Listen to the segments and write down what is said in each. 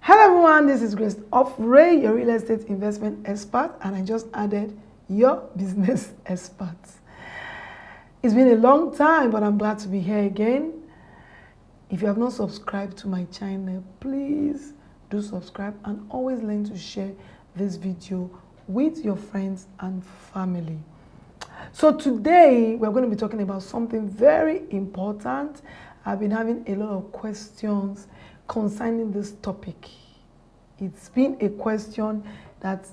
Hello everyone, this is Grace of Ray, your real estate investment expert, and I just added your business expert. It's been a long time, but I'm glad to be here again. If you have not subscribed to my channel, please do subscribe and always learn to share this video with your friends and family. So today we're going to be talking about something very important. I've been having a lot of questions concerning this topic. It's been a question that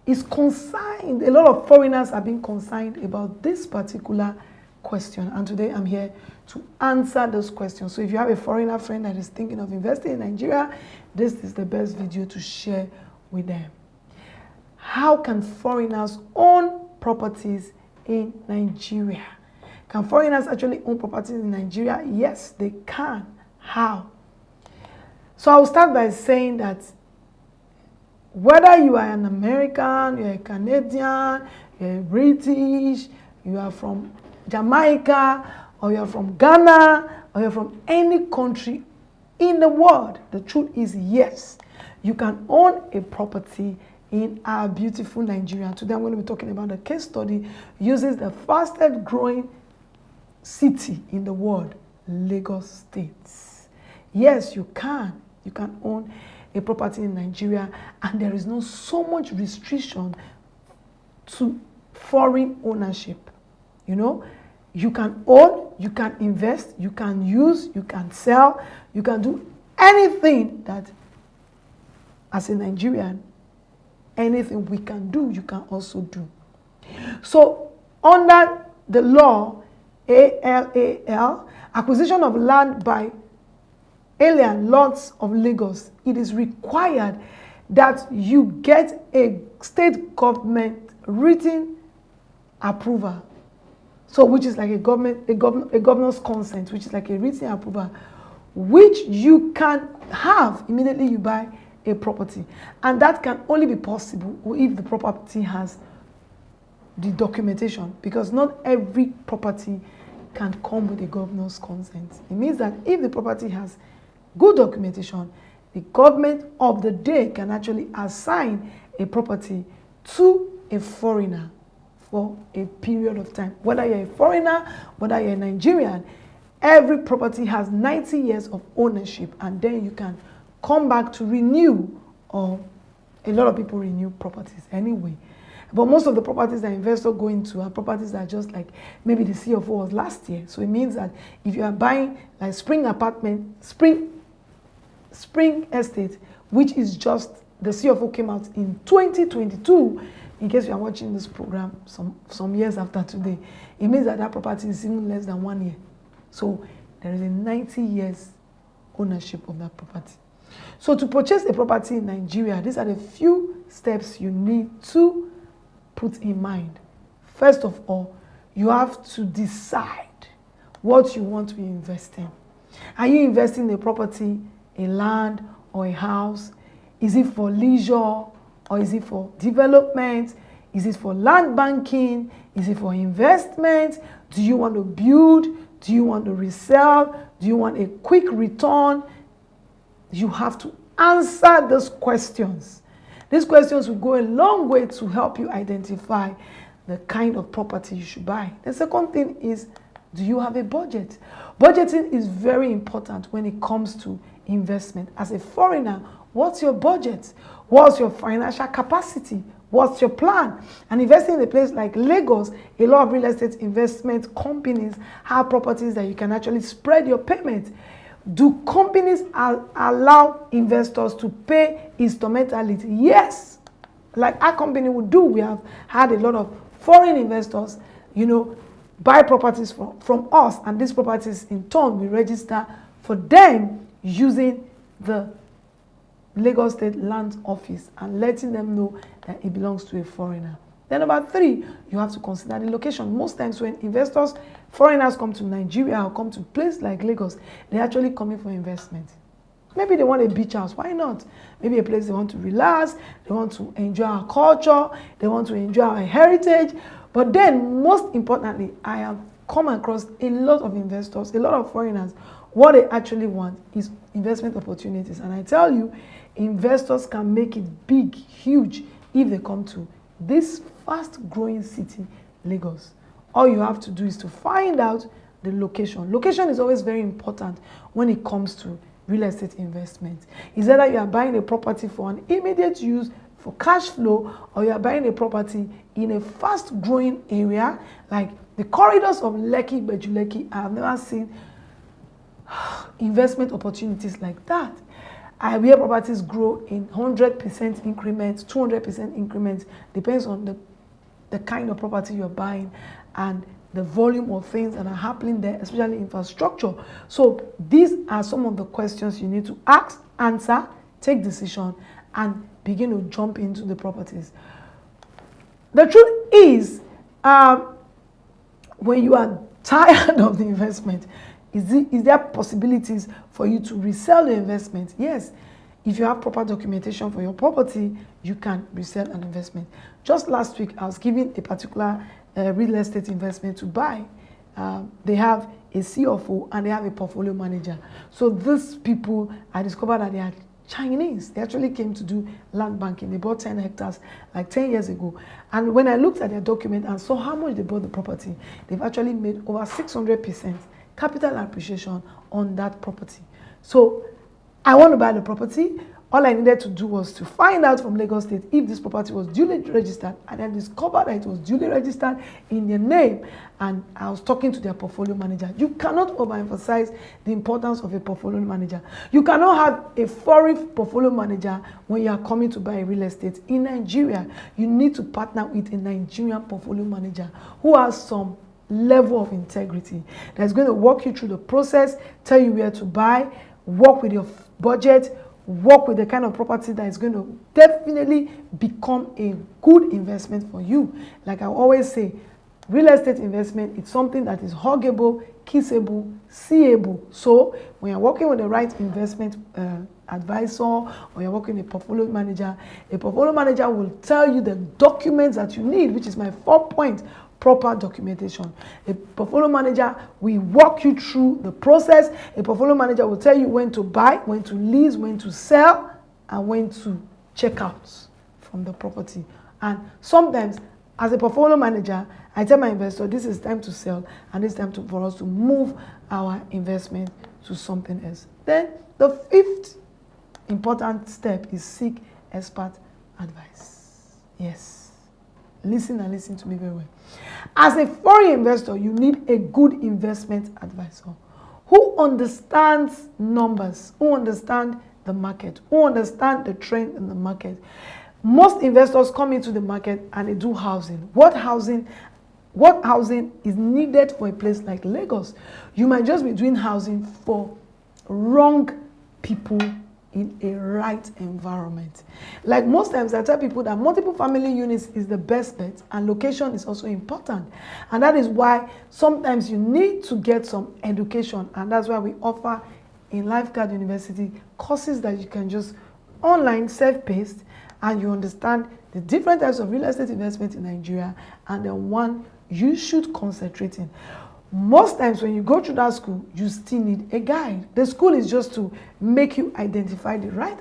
is concerned. A lot of foreigners have been concerned about this particular question, and today I'm here to answer those questions. So if you have a foreigner friend that is thinking of investing in Nigeria, this is the best video to share with them. How can foreigners own properties in Nigeria? Can foreigners actually own properties in Nigeria? Yes, they can. How? So I'll start by saying that whether you are an American, you're a Canadian, you're a British, you are from Jamaica, or you're from Ghana, or you're from any country in the world, the truth is yes, you can own a property in our beautiful Nigeria. Today I'm going to be talking about a case study uses the fastest growing city in the world, Lagos State. Yes, you can own a property in Nigeria, and there is no so much restriction to foreign ownership. You know, you can own, you can invest, you can use, you can sell, you can do anything that, as a Nigerian, anything we can do, you can also do. So under the law, ALAL, acquisition of land by alien lots of Lagos, it is required that you get a state government written approval. So which is like a governor's consent, which is like a written approval, which you can have immediately you buy a property. And that can only be possible if the property has the documentation, because not every property can come with a governor's consent. It means that if the property has good documentation, the government of the day can actually assign a property to a foreigner for a period of time. Whether you're a foreigner, whether you're a Nigerian, every property has 90 years of ownership, and then you can come back to renew, or a lot of people renew properties anyway. But most of the properties that investors go into are properties that are just like maybe the CFO was last year. So it means that if you are buying like Spring Estate, which is just, the CFO came out in 2022, in case you are watching this program some years after today, it means that that property is even less than 1 year. So there is a 90 years ownership of that property. So to purchase a property in Nigeria, these are the few steps you need to put in mind. First of all, you have to decide what you want to be investing. Are you investing in a property, a land, or a house? Is it for leisure, or is it for development? Is it for land banking? Is it for investment? Do you want to build? Do you want to resell? Do you want a quick return? You have to answer those questions. These questions will go a long way to help you identify the kind of property you should buy. The second thing is, do you have a budget? Budgeting is very important when it comes to investment. As a foreigner, what's your budget? What's your financial capacity? What's your plan? And investing in a place like Lagos, a lot of real estate investment companies have properties that you can actually spread your payment. Do companies allow investors to pay instrumentality? Yes. Like our company would do. We have had a lot of foreign investors, buy properties from us, and these properties in turn we register for them using the Lagos State Land Office and letting them know that it belongs to a foreigner. Then number 3, you have to consider the location. Most times when foreigners come to Nigeria or come to a place like Lagos, they're actually coming for investment. Maybe they want a beach house. Why not? Maybe a place they want to relax, they want to enjoy our culture, they want to enjoy our heritage. But then, most importantly, I have come across a lot of investors, a lot of foreigners What they actually want is investment opportunities. And I tell you, investors can make it big, huge, if they come to this fast-growing city, Lagos. All you have to do is to find out the location. Location is always very important when it comes to real estate investment. It's either you are buying a property for an immediate use, for cash flow, or you are buying a property in a fast-growing area, like the corridors of Lekki, Bejuleki. I have never seen investment opportunities like that. Where properties grow in 100% increments, 200% increments, depends on the kind of property you're buying and the volume of things that are happening there, especially infrastructure. So these are some of the questions you need to ask, answer, take decision, and begin to jump into the properties. The truth is, when you are tired of the investment, is there possibilities for you to resell the investment? Yes. If you have proper documentation for your property, you can resell an investment. Just last week, I was giving a particular real estate investment to buy. They have a CFO and they have a portfolio manager. So these people, I discovered that they are Chinese. They actually came to do land banking. They bought 10 hectares like 10 years ago. And when I looked at their document and saw how much they bought the property, they've actually made over 600% capital appreciation on that property. So I want to buy the property. All I needed to do was to find out from Lagos State if this property was duly registered, and I discovered that it was duly registered in their name. And I was talking to their portfolio manager. You cannot overemphasize the importance of a portfolio manager. You cannot have a foreign portfolio manager when you are coming to buy a real estate in Nigeria. You need to partner with a Nigerian portfolio manager who has some level of integrity, that's going to walk you through the process, tell you where to buy, work with your budget, work with the kind of property that is going to definitely become a good investment for you. Like I always say, real estate investment is something that is huggable, kissable, seeable. So when you're working with the right investment advisor, or you're working with a portfolio manager will tell you the documents that you need, which is my 4-point: proper documentation. A portfolio manager will walk you through the process. A portfolio manager will tell you when to buy, when to lease, when to sell, and when to check out from the property. And sometimes, as a portfolio manager, I tell my investor, this is time to sell, and it's time for us to move our investment to something else. Then, the 5th important step is seek expert advice. Yes. Listen and listen to me very well. As a foreign investor, you need a good investment advisor who understands numbers, who understands the market, who understands the trend in the market. Most investors come into the market and they do housing. What housing is needed for a place like Lagos? You might just be doing housing for wrong people in a right environment. Like most times I tell people that multiple family units is the best bet, and location is also important. And that is why sometimes you need to get some education, and that's why we offer in Lifeguard University courses that you can just online, self-paced, and you understand the different types of real estate investment in Nigeria and the one you should concentrate in. Most times when you go through that school, you still need a guide. The school is just to make you identify the right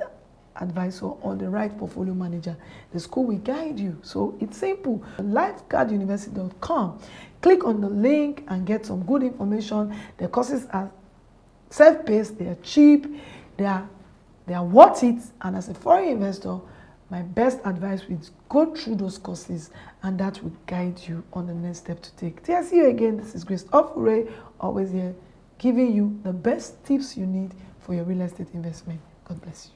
advisor or the right portfolio manager. The school will guide you. So it's simple. Lifeguarduniversity.com. Click on the link and get some good information. The courses are self-paced, they are cheap, they are worth it. And as a foreign investor, my best advice is go through those courses, and that will guide you on the next step to take. Till I see you again, this is Grace Ofure, always here, giving you the best tips you need for your real estate investment. God bless you.